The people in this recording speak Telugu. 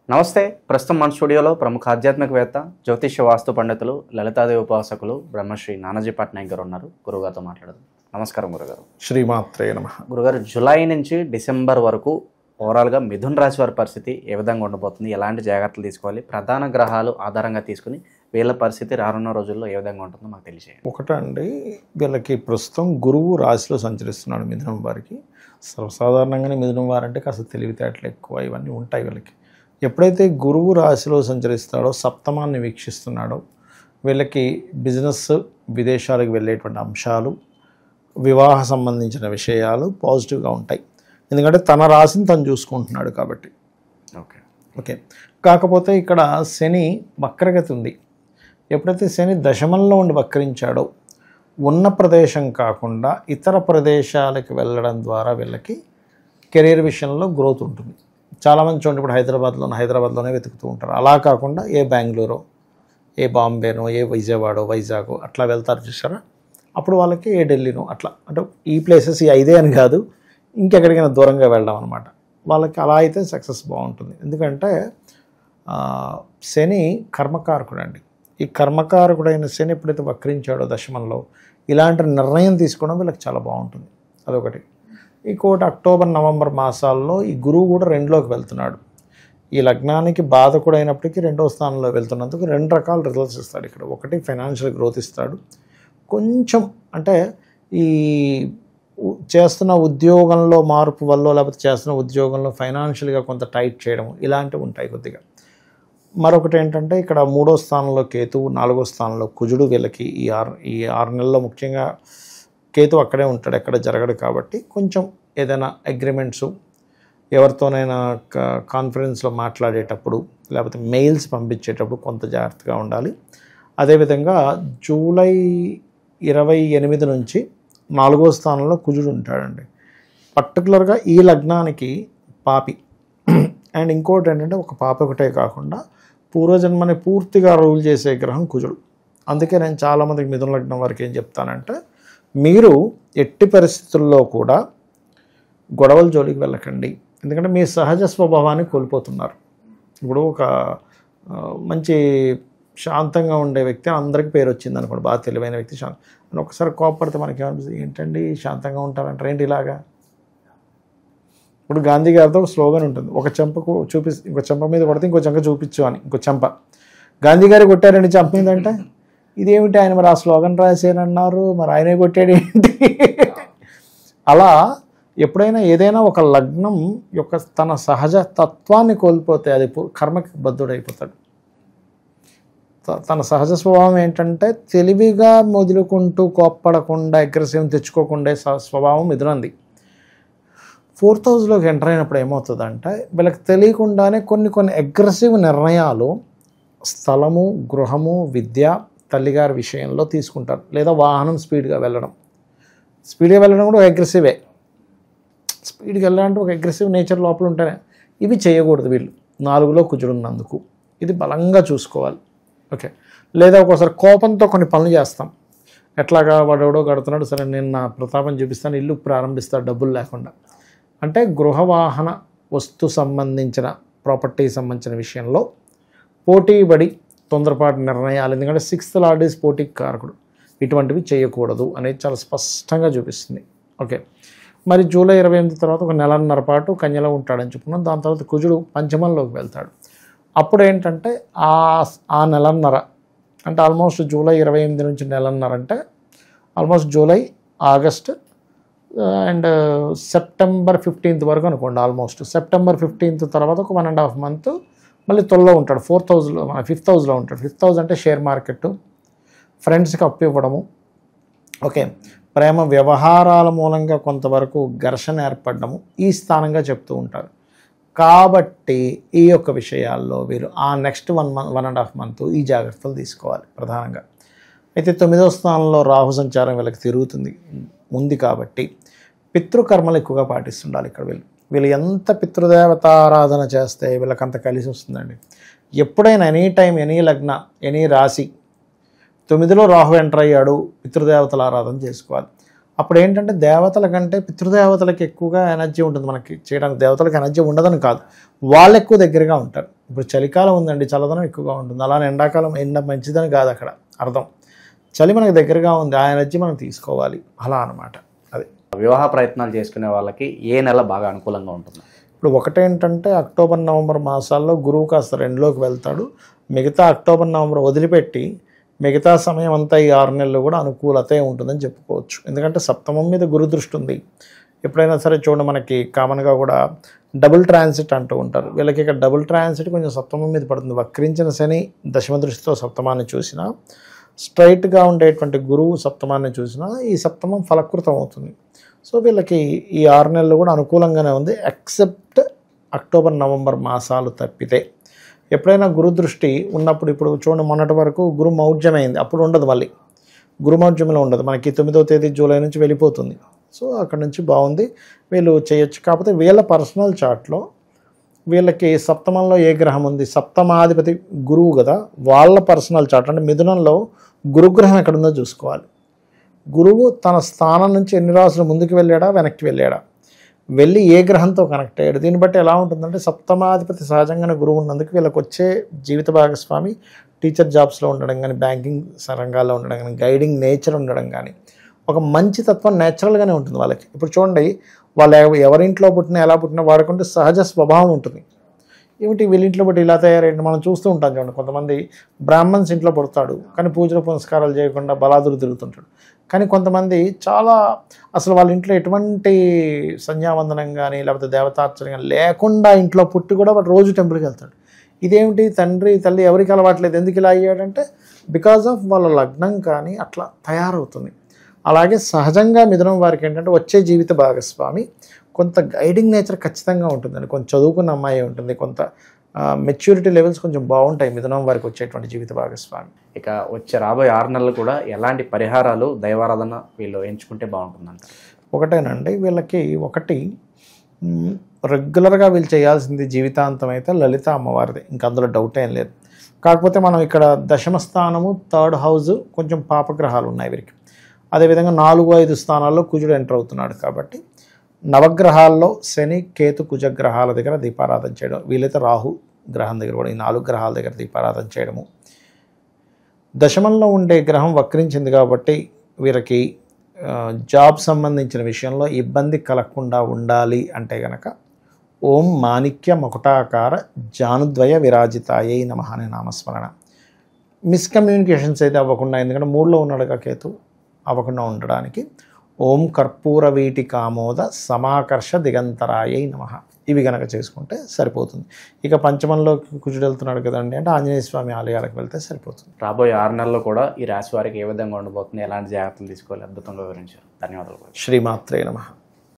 నమస్తే. ప్రస్తుతం మన స్టూడియోలో ప్రముఖ ఆధ్యాత్మికవేత్త, జ్యోతిష్య వాస్తు పండితులు, లలితాదేవి ఉపాసకులు బ్రహ్మశ్రీ నానాజీ పట్నాయక్ గారు ఉన్నారు. గురుగారితో మాట్లాడదాం. నమస్కారం గురుగారు. శ్రీమాత్రే నమః. గురుగారు, జూలై నుంచి డిసెంబర్ వరకు ఓవరాల్గా మిథున్ రాశి వారి పరిస్థితి ఏ విధంగా ఉండబోతుంది, ఎలాంటి జాగ్రత్తలు తీసుకోవాలి, ప్రధాన గ్రహాలు ఆధారంగా తీసుకుని వీళ్ళ పరిస్థితి రానున్న రోజుల్లో ఏ విధంగా ఉంటుందో మాకు తెలియజేయండి. ఒకటండి, వీళ్ళకి ప్రస్తుతం గురువు రాశిలో సంచరిస్తున్నాడు మిథునం వారికి. సర్వసాధారణంగానే మిథునం వారంటే కాస్త తెలివితేటలు ఎక్కువ ఇవన్నీ ఉంటాయి వీళ్ళకి. ఎప్పుడైతే గురువు రాశిలో సంచరిస్తాడో, సప్తమాన్ని వీక్షిస్తున్నాడో, వీళ్ళకి బిజినెస్, విదేశాలకు వెళ్ళేటువంటి అంశాలు, వివాహ సంబంధించిన విషయాలు పాజిటివ్గా ఉంటాయి. ఎందుకంటే తన రాశిని తను చూసుకుంటున్నాడు కాబట్టి. ఓకే. కాకపోతే ఇక్కడ శని వక్రగతి ఉంది. ఎప్పుడైతే శని దశమంలో ఉండి వక్రించాడో, ఉన్న ప్రదేశం కాకుండా ఇతర ప్రదేశాలకు వెళ్ళడం ద్వారా వీళ్ళకి కెరీర్ విషయంలో గ్రోత్ ఉంటుంది. చాలామంది చూడండి, ఇప్పుడు హైదరాబాద్లోనే వెతుకుతూ ఉంటారు. అలా కాకుండా ఏ బెంగళూరు, ఏ బాంబేనో, ఏ విజయవాడో, వైజాగ్ అట్లా వెళ్తారు చూసారా. అప్పుడు వాళ్ళకి ఏ ఢిల్లీనో అట్లా, అంటే ఈ ప్లేసెస్ ఈ 5 అని కాదు, ఇంకెక్కడికైనా దూరంగా వెళ్ళడం అనమాట. వాళ్ళకి అలా అయితే సక్సెస్ బాగుంటుంది. ఎందుకంటే శని కర్మకారకుడు అండి. ఈ కర్మకారకుడైన శని ఎప్పుడైతే వక్రించాడో దశమంలో, ఇలాంటి నిర్ణయం తీసుకోవడం వీళ్ళకి చాలా బాగుంటుంది. అదొకటి. ఇంకోటి, అక్టోబర్ నవంబర్ మాసాల్లో ఈ గురువు కూడా 2లోకి వెళ్తున్నాడు. ఈ లగ్నానికి బాధకుడైనప్పటికీ 2వ స్థానంలో వెళ్తున్నందుకు 2 రకాల రిజల్ట్స్ ఇస్తాడు ఇక్కడ. ఒకటి, ఫైనాన్షియల్ గ్రోత్ ఇస్తాడు. కొంచెం అంటే ఈ చేస్తున్న ఉద్యోగంలో మార్పు వల్ల, లేకపోతే చేస్తున్న ఉద్యోగంలో ఫైనాన్షియల్గా కొంత టైట్ చేయడం, ఇలాంటివి ఉంటాయి కొద్దిగా. మరొకటి ఏంటంటే, ఇక్కడ 3వ స్థానంలో కేతువు, 4వ స్థానంలో కుజుడు. వీళ్ళకి ఈ 6 నెలల్లో ముఖ్యంగా కేతు అక్కడే ఉంటాడు, ఎక్కడ జరగడు కాబట్టి కొంచెం ఏదైనా అగ్రిమెంట్స్, ఎవరితోనైనా కాన్ఫరెన్స్లో మాట్లాడేటప్పుడు, లేకపోతే మెయిల్స్ పంపించేటప్పుడు కొంత జాగ్రత్తగా ఉండాలి. అదేవిధంగా జూలై 28 నుంచి 4వ స్థానంలో కుజుడు ఉంటాడండి. పర్టికులర్గా ఈ లగ్నానికి పాపి. అండ్ ఇంకోటి ఏంటంటే, ఒక పాప ఒకటే కాకుండా పూర్వజన్మని పూర్తిగా రూల్ చేసే గ్రహం కుజుడు. అందుకే నేను చాలామందికి మిథున లగ్నం వారికి ఏం చెప్తానంటే, మీరు ఎట్టి పరిస్థితుల్లో కూడా గొడవల జోలికి వెళ్ళకండి. ఎందుకంటే మీ సహజ స్వభావాన్ని కోల్పోతున్నారు. ఇప్పుడు ఒక మంచి శాంతంగా ఉండే వ్యక్తి, అందరికీ పేరు వచ్చింది అనుకోండి, బాగా తెలివైన వ్యక్తి అని ఒకసారి కోపడితే మనకి ఏమనిపిస్తుంది, ఏంటండి శాంతంగా ఉంటారంటారు, ఏంటి ఇలాగా. ఇప్పుడు గాంధీ గారితో ఒక స్లోగన్ ఉంటుంది, ఒక చెంపకు ఇంకో చెంప మీద కొడితే ఇంకో చెంప చూపించు అని. ఇంకో చెంప గాంధీ గారు కొట్టారండి చెంప మీద అంటే, ఇదేమిటి ఆయన మరి ఆ స్లోగన్ రాసేనన్నారు, మరి ఆయనే కొట్టాడు ఏంటి. అలా ఎప్పుడైనా ఏదైనా ఒక లగ్నం యొక్క తన సహజ తత్వాన్ని కోల్పోతే అది కర్మకి బద్ధుడైపోతాడు. తన సహజ స్వభావం ఏంటంటే, తెలివిగా మొదలుకుంటూ కోప్పడకుండా అగ్రెసివ్ తెచ్చుకోకుండా స్వభావం మిథునంది. 4th హౌస్లోకి ఎంటర్ అయినప్పుడు ఏమవుతుందంటే, వీళ్ళకి తెలియకుండానే కొన్ని అగ్రెసివ్ నిర్ణయాలు స్థలము, గృహము, విద్య, తల్లిగారి విషయంలో తీసుకుంటారు. లేదా వాహనం స్పీడ్గా వెళ్ళడం కూడా ఒక అగ్రెసివే. స్పీడ్గా వెళ్ళాలంటే ఒక అగ్రెసివ్ నేచర్ లోపల ఉంటేనే. ఇవి చేయకూడదు వీళ్ళు 4లో కుజుడున్నందుకు. ఇది బలంగా చూసుకోవాలి. ఓకే. లేదా ఒక్కోసారి కోపంతో కొన్ని పనులు చేస్తాం. ఎట్లాగా వాడెవడో కడుతున్నాడు, సరే నేను నా ప్రతాపం చూపిస్తాను, ఇల్లు ప్రారంభిస్తాను డబ్బులు లేకుండా. అంటే గృహవాహన వస్తు సంబంధించిన ప్రాపర్టీ సంబంధించిన విషయంలో పోటీపడి తొందరపాటు నిర్ణయాలు, ఎందుకంటే 6th లార్డ్ ఈజ్ పోటీకి కారకుడు, ఇటువంటివి చేయకూడదు అనేది చాలా స్పష్టంగా చూపిస్తుంది. ఓకే. మరి జూలై 28 తర్వాత ఒక 1.5 నెలల పాటు కన్యలో ఉంటాడని చెప్పుకున్నాం. దాని తర్వాత కుజుడు పంచమంలోకి వెళ్తాడు. అప్పుడు ఏంటంటే ఆ నెలన్నర అంటే ఆల్మోస్ట్ జూలై 28 నుంచి నెలన్నర అంటే almost July, August and September 15th వరకు అనుకోండి. ఆల్మోస్ట్ సెప్టెంబర్ 15th తర్వాత ఒక 1.5 month మళ్ళీ 12లో ఉంటాడు. 4th హౌస్లో, 5th హౌస్లో ఉంటాడు. 5th హౌస్ అంటే షేర్ మార్కెట్, ఫ్రెండ్స్కి అప్పు ఇవ్వడము. ఓకే. ప్రేమ వ్యవహారాల మూలంగా కొంతవరకు ఘర్షణ ఏర్పడము ఈ స్థానంగా చెప్తూ ఉంటారు. కాబట్టి ఈ యొక్క విషయాల్లో వీరు ఆ నెక్స్ట్ 1.5 month ఈ జాగ్రత్తలు తీసుకోవాలి ప్రధానంగా. అయితే 9వ స్థానంలో రాహు సంచారం వీళ్ళకి తిరుగుతుంది ఉంది కాబట్టి పితృకర్మలు ఎక్కువగా పాటిస్తుండాలి ఇక్కడ. వీళ్ళు ఎంత పితృదేవతారాధన చేస్తే వీళ్ళకంత కలిసి వస్తుందండి. ఎప్పుడైనా ఎనీ టైం, ఎనీ లగ్న, ఎనీ రాశి 9లో రాహు ఎంటర్ అయ్యాడు, పితృదేవతల ఆరాధన చేసుకోవాలి. అప్పుడు ఏంటంటే దేవతల కంటే పితృదేవతలకి ఎక్కువగా ఎనర్జీ ఉంటుంది. మనకి చేయడానికి దేవతలకు ఎనర్జీ ఉండదని కాదు, వాళ్ళు ఎక్కువ దగ్గరగా ఉంటారు. ఇప్పుడు చలికాలం ఉందండి, చల్లదనం ఎక్కువగా ఉంటుంది. అలానే ఎండాకాలం ఎండ మంచిదని కాదు అక్కడ అర్థం. చలి మనకు దగ్గరగా ఉంది, ఆ ఎనర్జీ మనం తీసుకోవాలి అలా అనమాట. అది వివాహ ప్రయత్నాలు చేసుకునే వాళ్ళకి ఏ నెల బాగా అనుకూలంగా ఉంటుంది? ఇప్పుడు ఒకటేంటంటే అక్టోబర్ నవంబర్ మాసాల్లో గురువు కాస్త 2లోకి వెళ్తాడు. మిగతా అక్టోబర్ నవంబర్ వదిలిపెట్టి మిగతా సమయం అంతా ఈ 6 నెలలు కూడా అనుకూలతే ఉంటుందని చెప్పుకోవచ్చు. ఎందుకంటే సప్తమం మీద గురు దృష్టి ఉంది. ఎప్పుడైనా సరే చూడండి, మనకి కామన్గా కూడా డబుల్ ట్రాన్సిట్ అంటూ ఉంటారు. వీళ్ళకి ఇక్కడ డబుల్ ట్రాన్సిట్ కొంచెం సప్తమం మీద పడుతుంది. వక్రించిన శని దశమ దృష్టితో సప్తమాన్ని చూసినా, స్ట్రైట్గా ఉండేటువంటి గురువు సప్తమాన్ని చూసినా ఈ సప్తమం ఫలకృతం అవుతుంది. సో వీళ్ళకి ఈ 6 నెలలు కూడా అనుకూలంగానే ఉంది, ఎక్సెప్ట్ అక్టోబర్ నవంబర్ మాసాలు తప్పితే. ఎప్పుడైనా గురు దృష్టి ఉన్నప్పుడు, ఇప్పుడు చూడండి మొన్నటి వరకు గురు మౌఢ్యమైంది, అప్పుడు ఉండదు, మళ్ళీ గురు మౌఢ్యంలో ఉండదు, మనకి 9వ తేదీ జూలై నుంచి వెళ్ళిపోతుంది. సో అక్కడ నుంచి బాగుంది, వీళ్ళు చేయొచ్చు. కాకపోతే వీళ్ళ పర్సనల్ చార్ట్లో వీళ్ళకి సప్తమంలో ఏ గ్రహం ఉంది, సప్తమాధిపతి గురువు కదా, వాళ్ళ పర్సనల్ చార్ట్ అంటే మిథునంలో గురుగ్రహం ఎక్కడుందో చూసుకోవాలి. గురువు తన స్థానం నుంచి ఎన్ని రాసులు ముందుకు వెళ్ళాడా వెనక్కి వెళ్ళాడా, వెళ్ళి ఏ గ్రహంతో కనెక్ట్ అయ్యాడు, దీన్ని బట్టి ఎలా ఉంటుందంటే సప్తమాధిపతి సహజంగానే గురువు ఉన్నందుకు వీళ్ళకి వచ్చే జీవిత భాగస్వామి టీచర్ జాబ్స్లో ఉండడం కానీ, బ్యాంకింగ్ రంగాల్లో ఉండడం కానీ, గైడింగ్ నేచర్ ఉండడం కానీ, ఒక మంచి తత్వం నేచురల్గానే ఉంటుంది వాళ్ళకి. ఇప్పుడు చూడండి, వాళ్ళు ఎవరింట్లో పుట్టినా ఎలా పుట్టినా వాడుకుంటే సహజ స్వభావం ఉంటుంది. ఏమిటి వీళ్ళింట్లో బట్టి ఇలా తయారైంది మనం చూస్తూ ఉంటాం. చూడండి, కొంతమంది బ్రాహ్మణ్స్ ఇంట్లో పుడతాడు కానీ పూజలు పునస్కారాలు చేయకుండా బలాదులు తిరుగుతుంటాడు. కానీ కొంతమంది చాలా అసలు వాళ్ళ ఇంట్లో ఎటువంటి సంధ్యావందనం కానీ లేకపోతే దేవతార్చన కానీ లేకుండా ఇంట్లో పుట్టి కూడా వాడు రోజు టెంపుల్కి వెళ్తాడు. ఇదేమిటి తండ్రి తల్లి ఎవరికి అలవాట్లేదు, ఎందుకు ఇలా అయ్యాడంటే బికాజ్ ఆఫ్ వాళ్ళ లగ్నం కానీ అట్లా తయారవుతుంది. అలాగే సహజంగా మిథునం వారికి ఏంటంటే వచ్చే జీవిత భాగస్వామి కొంత గైడింగ్ నేచర్ ఖచ్చితంగా ఉంటుందండి. కొంచెం చదువుకున్న అమ్మాయి ఉంటుంది, కొంత మెచ్యూరిటీ లెవెల్స్ కొంచెం బాగుంటాయి మిథునం వారికి వచ్చేటువంటి జీవిత భాగస్వామి. ఇక వచ్చే రాబోయే 6 నెలలు కూడా ఎలాంటి పరిహారాలు దైవారాధన వీళ్ళు ఎంచుకుంటే బాగుంటుందంట? ఒకటేనండి, వీళ్ళకి ఒకటి రెగ్యులర్గా వీళ్ళు చేయాల్సింది జీవితాంతం అయితే లలిత అమ్మవారిది, ఇంకా అందులో డౌట్ ఏం లేదు. కాకపోతే మనం ఇక్కడ దశమ స్థానము 3rd హౌస్ కొంచెం పాపగ్రహాలు ఉన్నాయి వీరికి. అదేవిధంగా 4, 5 స్థానాల్లో కుజుడు ఎంటర్ అవుతున్నాడు కాబట్టి నవగ్రహాల్లో శని కేతు కుజగ్రహాల దగ్గర దీపారాధన చేయడం, వీలైతే రాహు గ్రహం దగ్గర కూడా ఈ 4 గ్రహాల దగ్గర దీపారాధన చేయడము. దశమంలో ఉండే గ్రహం వక్రించింది కాబట్టి వీరికి జాబ్ సంబంధించిన విషయంలో ఇబ్బంది కలగకుండా ఉండాలి అంటే గనక ఓం మాణిక్య మకుటాకార జానుద్వయ విరాజితాయై నమః అనే నామస్మరణ. మిస్కమ్యూనికేషన్స్ అయితే అవ్వకుండా, ఎందుకంటే 3లో ఉన్నాడుగా కేతు, అవ్వకుండా ఉండడానికి ఓం కర్పూర వీటి కామోద సమాకర్ష దిగంతరాయై నమః ఇవి కనుక చేసుకుంటే సరిపోతుంది. ఇక పంచమంలో కుజుడు వెళ్తున్నాడు కదండి అంటే ఆంజనేయ స్వామి ఆలయాలకు వెళ్తే సరిపోతుంది. రాబోయే 6 నెలల్లో కూడా ఈ రాశి వారికి ఏ విధంగా ఉండబోతుంది, ఎలాంటి జాగ్రత్తలు తీసుకోవాలి, అద్భుతంగా వివరించారు. ధన్యవాదాలు. శ్రీమాత్రే నమః.